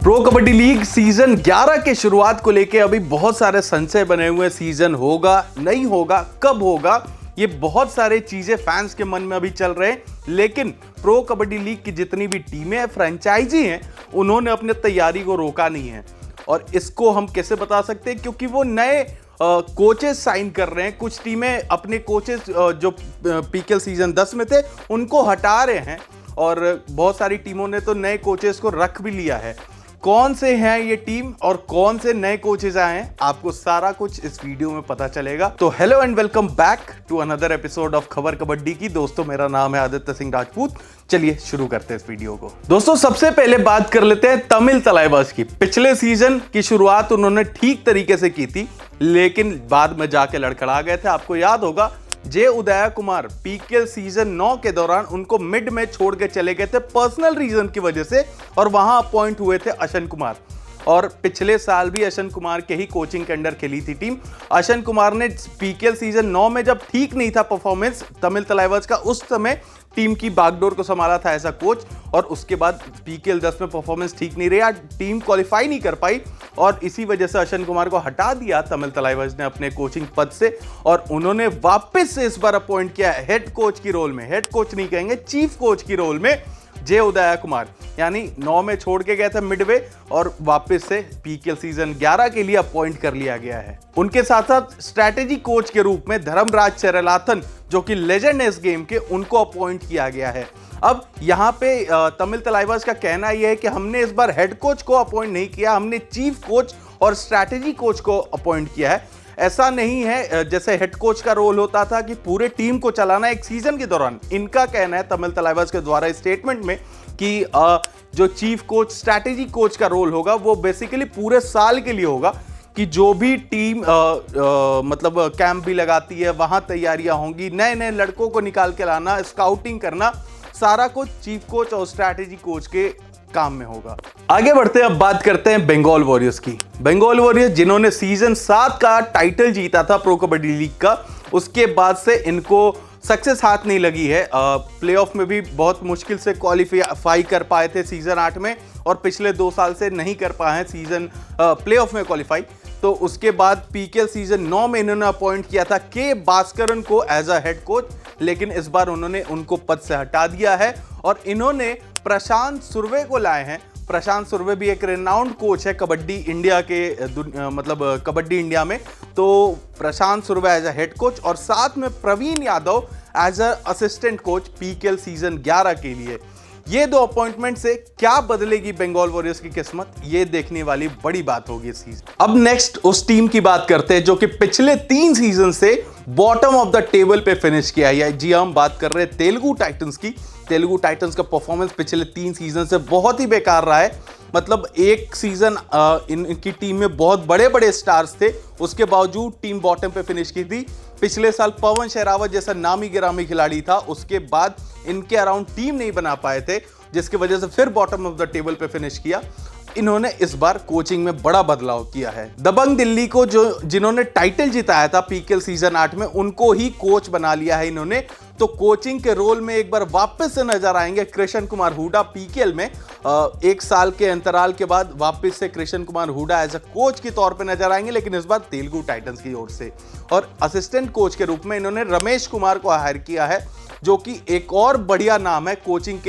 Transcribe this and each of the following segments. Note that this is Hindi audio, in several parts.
प्रो कबड्डी लीग सीजन 11 के शुरुआत को लेके अभी बहुत सारे संशय बने हुए हैं। सीजन होगा नहीं होगा, कब होगा, ये बहुत सारे चीजें फैंस के मन में अभी चल रहे हैं। लेकिन प्रो कबड्डी लीग की जितनी भी टीमें हैं, फ्रेंचाइजी हैं, उन्होंने अपनी तैयारी को रोका नहीं है। और इसको हम कैसे बता सकते हैं? क्योंकि वो नए कोचेस साइन कर रहे हैं। कुछ टीमें अपने कोचेस जो पीकेएल सीजन 10 में थे उनको हटा रहे हैं और बहुत सारी टीमों ने तो नए कोचेस को रख भी लिया है। कौन से हैं ये टीम और कौन से नए कोचेस आए हैं, आपको सारा कुछ इस वीडियो में पता चलेगा। तो hello and welcome back to another episode of खबर कबड्डी की। दोस्तों, मेरा नाम है आदित्य सिंह राजपूत। चलिए शुरू करते हैं इस वीडियो को। दोस्तों, सबसे पहले बात कर लेते हैं तमिल तलाइवास की। पिछले सीजन की शुरुआत उन्होंने ठीक तरीके से की थी, लेकिन बाद में जाके लड़खड़ा गए थे। आपको याद होगा, जे उदय कुमार पीकेएल सीजन 9 के दौरान उनको मिड में छोड़ के चले गए थे पर्सनल रीजन की वजह से, और वहां अपॉइंट हुए थे अशन कुमार। और पिछले साल भी अशन कुमार के ही कोचिंग के अंडर खेली थी टीम। अशन कुमार ने पीकेएल सीजन 9 में जब ठीक नहीं था परफॉर्मेंस तमिल तलाइवास का, उस समय टीम की बागडोर को संभाला था ऐसा कोच। और उसके बाद पीकेएल 10 में परफॉर्मेंस ठीक नहीं रहा, टीम क्वालिफाई नहीं कर पाई, और इसी वजह से अशन कुमार को हटा दिया तमिल तलाइवास ने अपने कोचिंग पद से। और उन्होंने वापस से इस बार अपॉइंट किया हेड कोच की रोल में, हेड कोच नहीं कहेंगे, चीफ कोच की रोल में जे उदय कुमार। यानी 9 में छोड़ के गए थे मिडवे और वापस से पीकेएल सीजन 11 के लिए अपॉइंट कर लिया गया है। उनके साथ साथ स्ट्रैटेजी कोच के रूप में धर्मराज चेरलाथन, जो कि लेजेंड है इस गेम के, उनको अपॉइंट किया गया है। अब यहाँ पे तमिल तलाइवास का कहना यह है कि हमने इस बार हेड कोच को अपॉइंट नहीं किया, हमने चीफ कोच और स्ट्रैटेजी कोच को अपॉइंट किया है। ऐसा नहीं है जैसे हेड कोच का रोल होता था कि पूरे टीम को चलाना एक सीजन के दौरान। इनका कहना है तमिल तलाइवास के द्वारा स्टेटमेंट में कि जो चीफ कोच स्ट्रैटेजी कोच का रोल होगा वो बेसिकली पूरे साल के लिए होगा, कि जो भी टीम मतलब कैंप भी लगाती है, वहां तैयारियां होंगी, नए नए लड़कों को निकाल के लाना, स्काउटिंग करना, सारा कुछ चीफ कोच और स्ट्रैटेजी कोच के काम में होगा। आगे बढ़ते हैं, अब बात करते हैं बंगाल वॉरियर्स की। बंगाल वॉरियर्स जिन्होंने सीजन 7 का टाइटल जीता था प्रो कबड्डी लीग का, उसके बाद से इनको सक्सेस हाथ नहीं लगी है। प्लेऑफ में भी बहुत मुश्किल से क्वालिफाई कर पाए थे सीजन 8 में, और पिछले 2 साल से नहीं कर पाए हैं सीजन प्लेऑफ में क्वालिफाई। तो उसके बाद पीकेएल सीजन 9 में इन्होंने अपॉइंट किया था के भास्करन को एज अ हेड कोच, लेकिन इस बार उन्होंने उनको पद से हटा दिया है और इन्होंने प्रशांत सुर्वे को लाए हैं। प्रशांत सुर्वे भी एक रेनाउंड कोच है कबड्डी इंडिया के मतलब कबड्डी इंडिया में। तो Prashant Surve as a head coach और साथ में Praveen Yadav as a assistant coach PKL season 11 के लिए। ये 2 अपॉइंटमेंट से क्या बदलेगी बंगाल वॉरियर्स की किस्मत, ये देखने वाली बड़ी बात होगी इस सीजन। अब नेक्स्ट उस टीम की बात करते हैं जो कि पिछले 3 सीजन से बॉटम ऑफ द टेबल पे फिनिश किया है। जी, हम बात कर रहे हैं तेलुगु टाइटंस की। तेलुगु टाइटंस का परफॉर्मेंस पिछले 3 सीजन से बहुत ही बेकार रहा है। मतलब एक सीजन इनकी टीम में बहुत बड़े बड़े स्टार्स थे, उसके बावजूद टीम बॉटम पे फिनिश की थी। पिछले साल पवन शेरावत जैसा नामी गिरामी खिलाड़ी था, उसके बाद इनके अराउंड टीम नहीं बना पाए थे, जिसकी वजह से फिर बॉटम ऑफ द टेबल पे फिनिश किया। इन्होंने इस बार कोचिंग में बड़ा बदलाव किया है। दबंग दिल्ली को जिन्होंने टाइटल जिताया था पीकेएल सीजन 8 में, उनको ही कोच बना लिया है इन्होंने। तो कोचिंग के रोल में एक बार वापस से नजर आएंगे कृष्ण कुमार हुडा पीकेएल में। 1 साल के अंतराल के बाद वापस से Krishan Kumar Hooda as a coach के तौर पे नजर आएंगे, लेकिन इस बार तेलुगु टाइटंस की ओर से। और असिस्टेंट कोच के रूप में इन्होंने रमेश कुमार को हायर किया है, जो कि एक और बढ़िया नाम है कोचिंग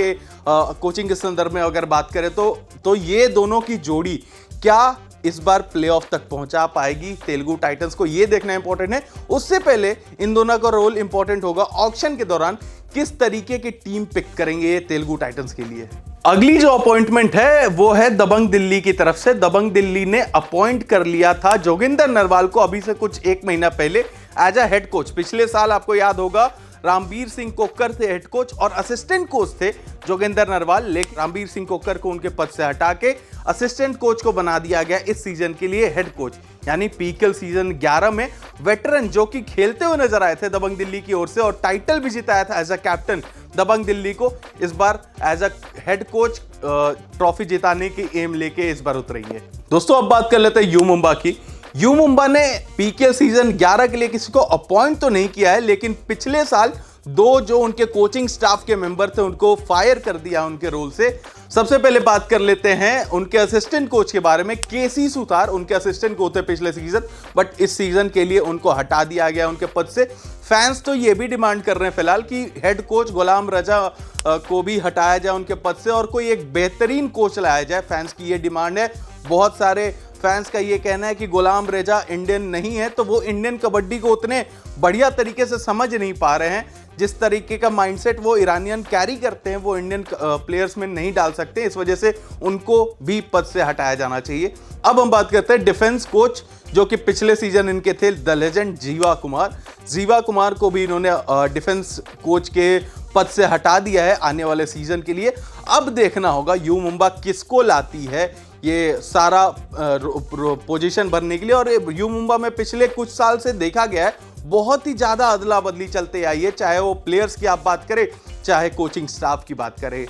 के संदर्भ में अगर बात करें तो ये दोनों की जोड़ी क्या इस बार प्लेऑफ तक पहुंचा पाएगी तेलुगु टाइटंस को, ये देखना इंपॉर्टेंट है। उससे पहले इन दोनों का रोल इंपॉर्टेंट होगा ऑक्शन के दौरान, किस तरीके की टीम पिक करेंगे ये तेलुगु टाइटंस के लिए। अगली जो अपॉइंटमेंट है वो है दबंग दिल्ली की तरफ से। दबंग दिल्ली ने अपॉइंट कर लिया था जोगिंदर नरवाल को अभी से कुछ 1 महीना पहले एज अ हेड कोच। पिछले साल आपको याद होगा रामवीर सिंह कोक्कर थे हेड कोच और असिस्टेंट कोच थे जोगिंदर नरवाल, लेकिन रामवीर सिंह कोक्कर को उनके पद से हटा के असिस्टेंट कोच को बना दिया गया इस सीजन के लिए हेड कोच। यानी पीकेएल सीजन 11 में वेटरन जो कि खेलते हुए नजर आए थे दबंग दिल्ली की ओर से और टाइटल भी जिताया था as a captain Dabang Delhi को, इस बार as a head coach trophy जिताने की एम लेके इस बार उतरेंगे। दोस्तों, अब बात कर लेते हैं यू मुंबा की। यू मुंबा ने पीकेएल सीजन 11 के लिए किसी को अपॉइंट तो नहीं किया है, लेकिन पिछले साल 2 जो उनके कोचिंग स्टाफ के मेंबर थे उनको फायर कर दिया उनके रोल से। सबसे पहले बात कर लेते हैं उनके असिस्टेंट कोच के बारे में। केसी सुतार उनके असिस्टेंट कोच थे पिछले सीजन, बट इस सीजन के लिए उनको हटा दिया गया उनके पद से। फैंस तो ये भी डिमांड कर रहे हैं फिलहाल कि हेड कोच गुलाम रजा को भी हटाया जाए उनके पद से और कोई एक बेहतरीन कोच लाया जाए। फैंस की ये डिमांड है। बहुत सारे फैंस का ये कहना है कि गुलाम रजा इंडियन नहीं है, तो वो इंडियन कबड्डी को उतने बढ़िया तरीके से समझ नहीं पा रहे हैं। जिस तरीके का माइंडसेट वो ईरानियन कैरी करते हैं वो इंडियन प्लेयर्स में नहीं डाल सकते, इस वजह से उनको भी पद से हटाया जाना चाहिए। अब हम बात करते हैं डिफेंस कोच, जो कि पिछले सीजन इनके थे द लेजेंड जीवा कुमार। जीवा कुमार को भी इन्होंने डिफेंस कोच के पद से हटा दिया है आने वाले सीजन के लिए। अब देखना होगा यू मुंबा किसको लाती है ये सारा पोजीशन भरने के लिए। और यू मुंबा में पिछले कुछ साल से देखा गया है बहुत ही ज्यादा अदला बदली चलते आई है, चाहे वो प्लेयर्स की आप बात करें चाहे कोचिंग स्टाफ की बात करें।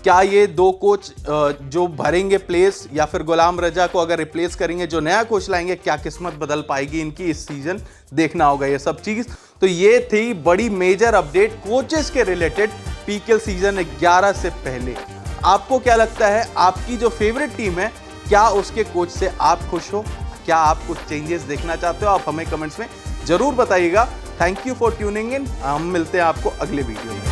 क्या ये दो कोच जो भरेंगे प्लेस या फिर गुलाम रजा को अगर रिप्लेस करेंगे, जो नया कोच लाएंगे, क्या किस्मत बदल पाएगी इनकी इस सीजन, देखना होगा ये सब चीज। तो ये थी बड़ी मेजर अपडेट कोचेस के रिलेटेड पीकेएल सीजन 11 से पहले। आपको क्या लगता है, आपकी जो फेवरेट टीम है क्या उसके कोच से आप खुश हो? क्या आप कुछ चेंजेस देखना चाहते हो? आप हमें कमेंट्स में जरूर बताइएगा। Thank you for tuning in. हम मिलते हैं आपको अगले वीडियो में।